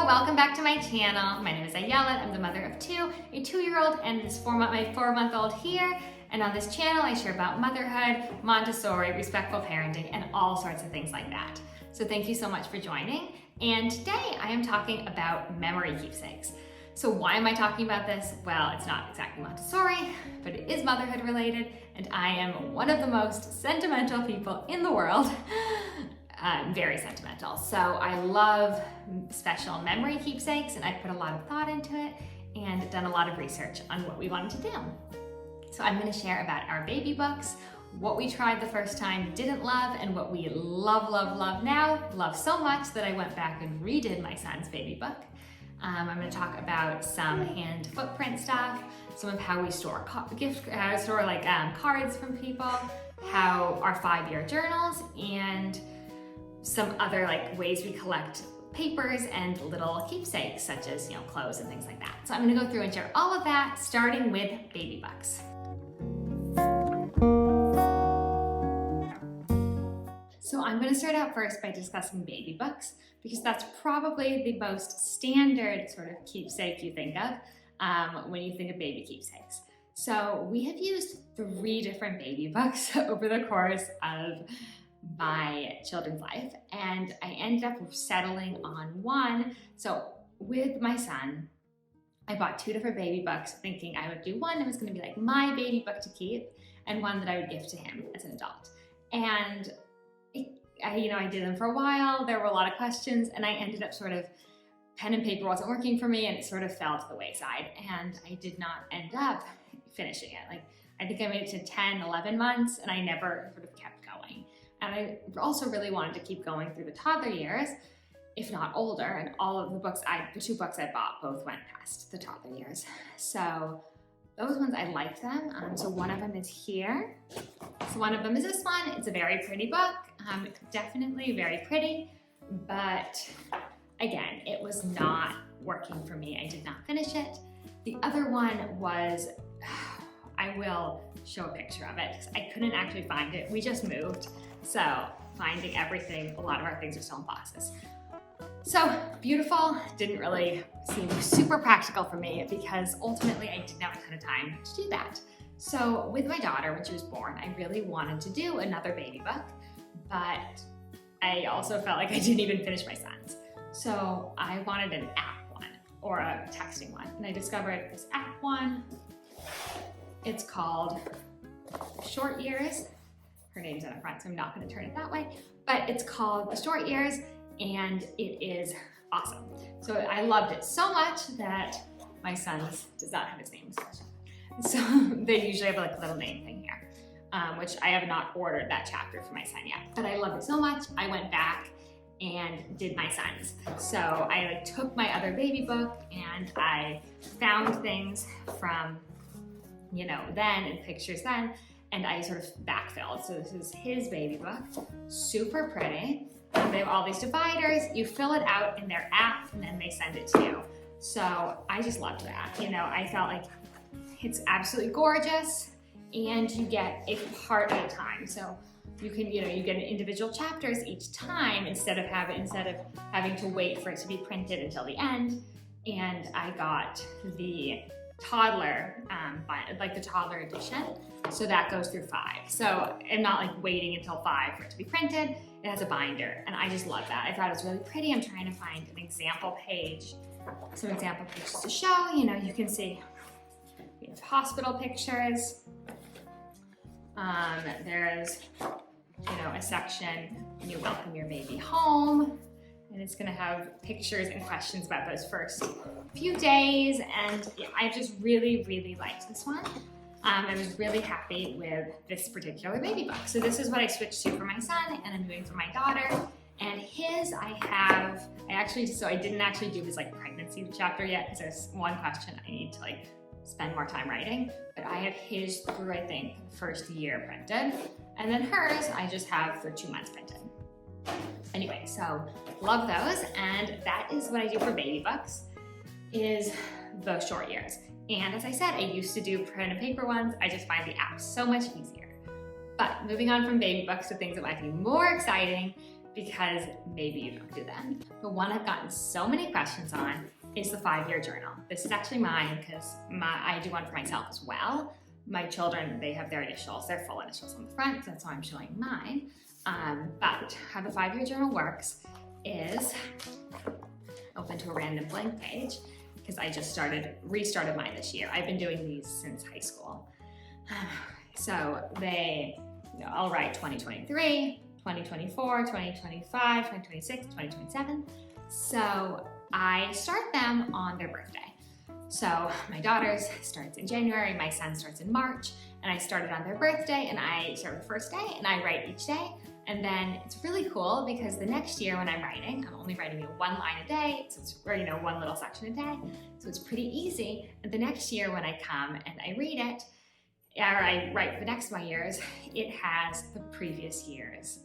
welcome back to my channel. My name is Ayala. I'm the mother of two, a 2-year-old and my 4-month-old here. And on this channel, I share about motherhood, Montessori, respectful parenting, and all sorts of things like that. So thank you so much for joining. And today I am talking about memory keepsakes. So why am I talking about this? Well, it's not exactly Montessori, but it is motherhood related, and I am one of the most sentimental people in the world. Very sentimental. So I love special memory keepsakes, and I put a lot of thought into it and done a lot of research on what we wanted to do. So I'm going to share about our baby books, what we tried the first time, didn't love, and what we love, love, love now. Love so much that I went back and redid my son's baby book. I'm going to talk about some hand footprint stuff, some of how we store cards from people, how our 5-year journals, and some other ways we collect papers and little keepsakes, such as clothes and things like that. So I'm going to go through and share all of that, starting with baby books. So I'm going to start out first by discussing baby books, because that's probably the most standard sort of keepsake you think of when you think of baby keepsakes. So we have used 3 different baby books over the course of my children's life, and I ended up settling on one. So with my son, I bought 2 different baby books, thinking I would do one that was going to be like my baby book to keep, and one that I would give to him as an adult. And I did them for a while. There were a lot of questions, and I ended up sort of, pen and paper wasn't working for me, and it sort of fell to the wayside, and I did not end up finishing it. I think I made it to 10, 11 months, and I never sort of kept going. And I also really wanted to keep going through the toddler years, if not older, and all of the books, the 2 books I bought both went past the toddler years. So those ones, I liked them. So one of them is here. So one of them is this one. It's a very pretty book. Definitely very pretty, but again, it was not working for me. I did not finish it. The other one was, I will show a picture of it because I couldn't actually find it. We just moved, so finding everything, a lot of our things are still in boxes. So beautiful, didn't really seem super practical for me because ultimately I didn't have a ton of time to do that. So with my daughter, when she was born, I really wanted to do another baby book, but I also felt like I didn't even finish my son's. So I wanted an app one or a texting one, and I discovered this app one. It's called Short Years. Her name's on the front, so I'm not going to turn it that way, but it's called The Short Years, and it is awesome. So I loved it so much that my son's does not have his name. So they usually have a little name thing here, which I have not ordered that chapter for my son yet, but I loved it so much, I went back and did my son's. So I took my other baby book and I found things from, then and pictures then, and I sort of backfilled. So this is his baby book, super pretty. And they have all these dividers. You fill it out in their app and then they send it to you. So I just loved that. I felt like it's absolutely gorgeous, and you get a part at a time. So you can, you get individual chapters each time instead of having to wait for it to be printed until the end. And I got the toddler, the toddler edition. So that goes through 5. So I'm not waiting until 5 for it to be printed. It has a binder, and I just love that. I thought it was really pretty. I'm trying to find an example page, some example pages to show. You can see we have hospital pictures. There's, a section when you welcome your baby home, and it's going to have pictures and questions about those first few days. And I just really, really liked this one. I was really happy with this particular baby book. So this is what I switched to for my son, and I'm doing for my daughter. And his, I didn't actually do his pregnancy chapter yet, because there's one question I need to spend more time writing. But I have his through, I think, first year printed. And then hers, I just have for 2 months printed. Anyway, so love those. And that is what I do for baby books, is the short years. And as I said, I used to do pen and paper ones. I just find the app so much easier. But moving on from baby books to things that might be more exciting, because maybe you don't do them. The one I've gotten so many questions on is the 5-year journal. This is actually mine because I do one for myself as well. My children, they have their initials, their full initials on the front, so that's why I'm showing mine. But how the 5-year journal works is open to a random blank page because I just restarted mine this year. I've been doing these since high school. So I'll write 2023, 2024, 2025, 2026, 2027. So I start them on their birthday. So my daughter's starts in January, my son starts in March, and I started on their birthday, and I start the first day, and I write each day. And then it's really cool because the next year when I'm writing, I'm only writing 1 line a day, so it's, or one little section a day, so it's pretty easy. And the next year when I come and I read it, or I write for the next 1 years, it has the previous year's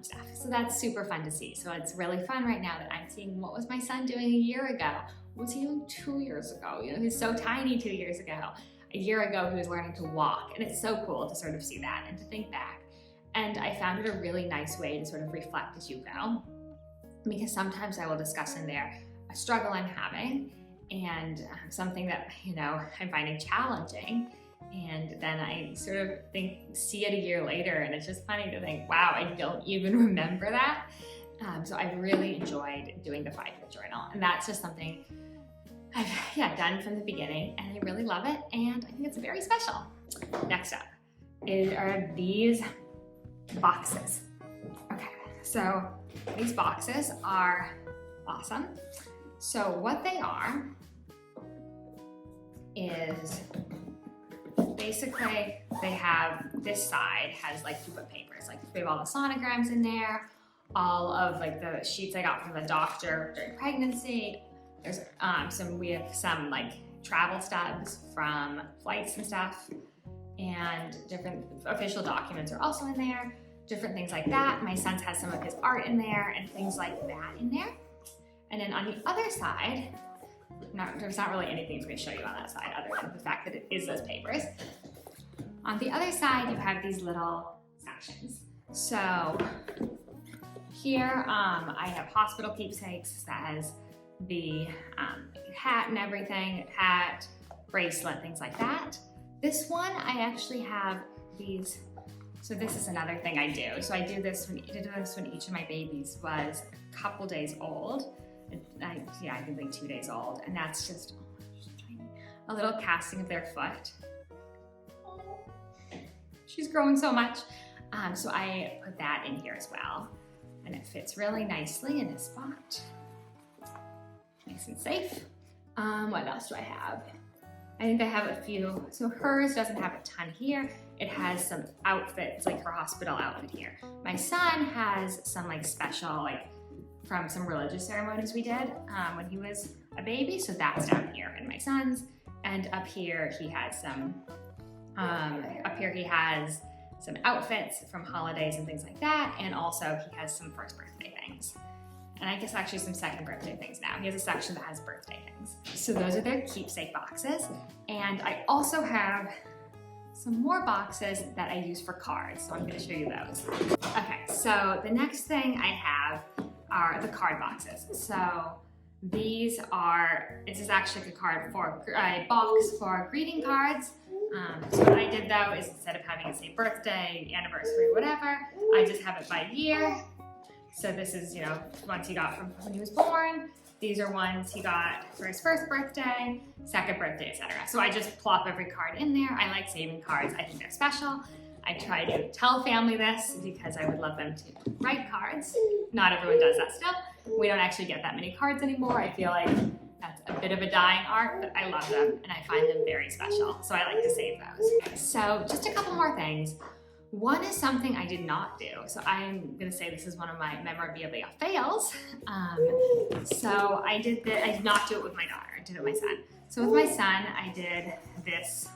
stuff. So that's super fun to see. So it's really fun right now that I'm seeing what was my son doing a year ago? What was he doing 2 years ago? He was so tiny 2 years ago. A year ago, he was learning to walk. And it's so cool to sort of see that and to think back. And I found it a really nice way to sort of reflect as you go. Because sometimes I will discuss in there a struggle I'm having and something that, I'm finding challenging. And then I sort of see it a year later, and it's just funny to think, wow, I don't even remember that. So I've really enjoyed doing the 5-year journal, and that's just something I've done from the beginning, and I really love it, and I think it's very special. Next up are these boxes. Okay, so these boxes are awesome. So what they are is basically they have this side has like you put papers, like we have all the sonograms in there, all of like the sheets I got from the doctor during pregnancy. There's we have some like travel stubs from flights and stuff, and different official documents are also in there, different things like that. My son's has some of his art in there and things like that in there. And then on the other side, there's not really anything I'm going to show you on that side other than the fact that it is those papers. On the other side, you have these little sections. So here I have hospital keepsakes that has the hat and everything, hat, bracelet, things like that. This one, I actually have these. So this is another thing I do. So I did this when each of my babies was a couple days old. I think like 2 days old, and that's just a little casting of their foot. She's growing so much. So I put that in here as well, and it fits really nicely in this spot. Nice and safe. What else do I have? I think I have a few. So hers doesn't have a ton here. It has some outfits, like her hospital outfit here. My son has some like special, like from some religious ceremonies we did when he was a baby. So that's down here in my son's. And up here he has some, some outfits from holidays and things like that. And also he has some first birthday things. And I guess actually some second birthday things now. He has a section that has birthday things. So those are their keepsake boxes. And I also have some more boxes that I use for cards. So I'm gonna show you those. Okay, so the next thing I have are the card boxes. So this is actually a box for greeting cards. So what I did though is instead of having it say birthday, anniversary, whatever, I just have it by year. So this is, ones he got from when he was born. These are ones he got for his first birthday, second birthday, etc. So I just plop every card in there. I like saving cards. I think they're special. I try to tell family this because I would love them to write cards. Not everyone does that still. We don't actually get that many cards anymore. I feel like that's a bit of a dying art, but I love them and I find them very special. So I like to save those. So just a couple more things. One is something I did not do. So I'm gonna say this is one of my memorabilia fails. So I did not do it with my daughter, I did it with my son. So with my son, I did this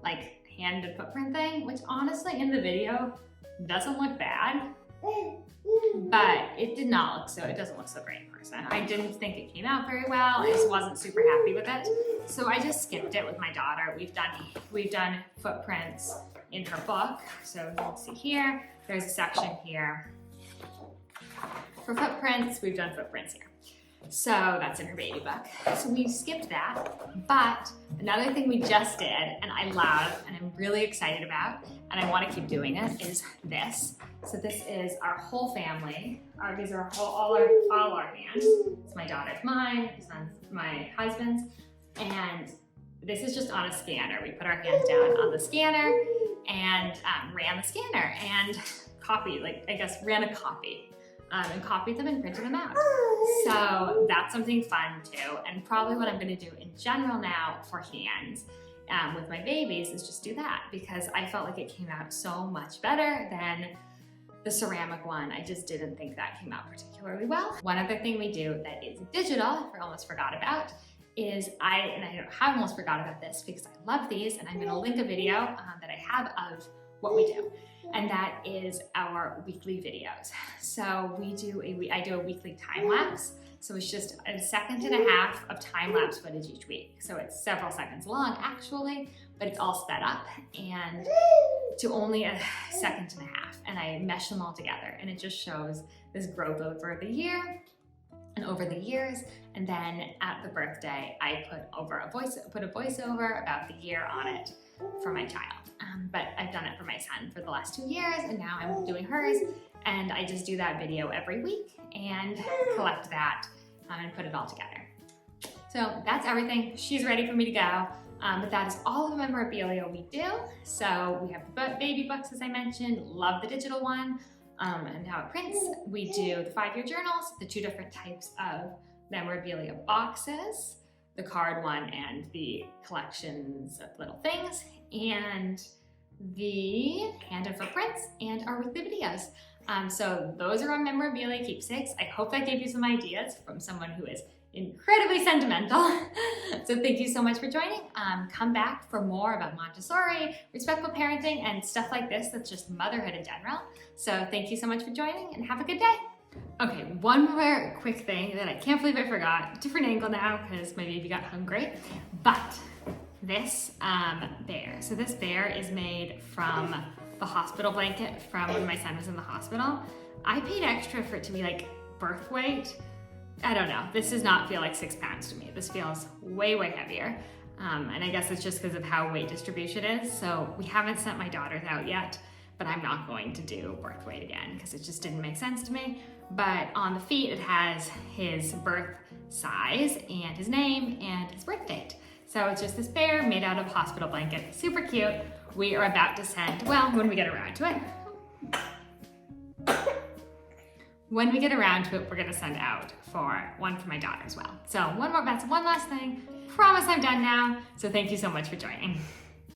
like hand footprint thing, which honestly in the video doesn't look bad, but it doesn't look so great in person. I didn't think it came out very well. I just wasn't super happy with it. So I just skipped it with my daughter. We've done footprints in her book. So you can see here, there's a section here For footprints, we've done footprints here. So that's in her baby book. So we skipped that, but another thing we just did, and I love, and I'm really excited about, and I want to keep doing it, is this. So this is our whole family. These are all our hands. It's my daughter's, mine, my husband's, and this is just on a scanner. We put our hands down on the scanner and ran the scanner and ran a copy. And copied them and printed them out. So that's something fun too. And probably what I'm gonna do in general now for hands with my babies is just do that, because I felt like it came out so much better than the ceramic one. I just didn't think that came out particularly well. One other thing we do that is digital, I almost forgot about, is I almost forgot about this because I love these, and I'm gonna link a video that I have of what we do. And that is our weekly videos. So I do a weekly time lapse. So it's just a 1.5 seconds of time lapse footage each week. So it's several seconds long actually, but it's all sped up and to only 1.5 seconds. And I mesh them all together, and it just shows this growth over the year and over the years. And then at the birthday, I put a voiceover about the year on it for my child. But I've done it for my son for the last 2 years, and now I'm doing hers, and I just do that video every week and collect that and put it all together. So that's everything. She's ready for me to go, but that is all the memorabilia we do. So we have the baby books, as I mentioned, love the digital one, and how it prints. We do the 5-year journals, the 2 different types of memorabilia boxes, the card one and the collections of little things, and the hand and footprints, and our weekly videos. So those are our memorabilia keepsakes. I hope that gave you some ideas from someone who is incredibly sentimental. So thank you so much for joining. Come back for more about Montessori, respectful parenting, and stuff like this that's just motherhood in general. So thank you so much for joining, and have a good day. Okay, one more quick thing that I can't believe I forgot. Different angle now because my baby got hungry. But this bear. So this bear is made from the hospital blanket from when my son was in the hospital. I paid extra for it to be like birth weight. I don't know. This does not feel like 6 pounds to me. This feels way, way heavier. And I guess it's just because of how weight distribution is. So we haven't sent my daughters out yet, but I'm not going to do birth weight again because it just didn't make sense to me. But on the feet, it has his birth size and his name and his birth date. So it's just this bear made out of a hospital blanket. Super cute. We are about to send, well, when we get around to it. When we get around to it, we're gonna send out for one for my daughter as well. So that's one last thing. Promise I'm done now. So thank you so much for joining.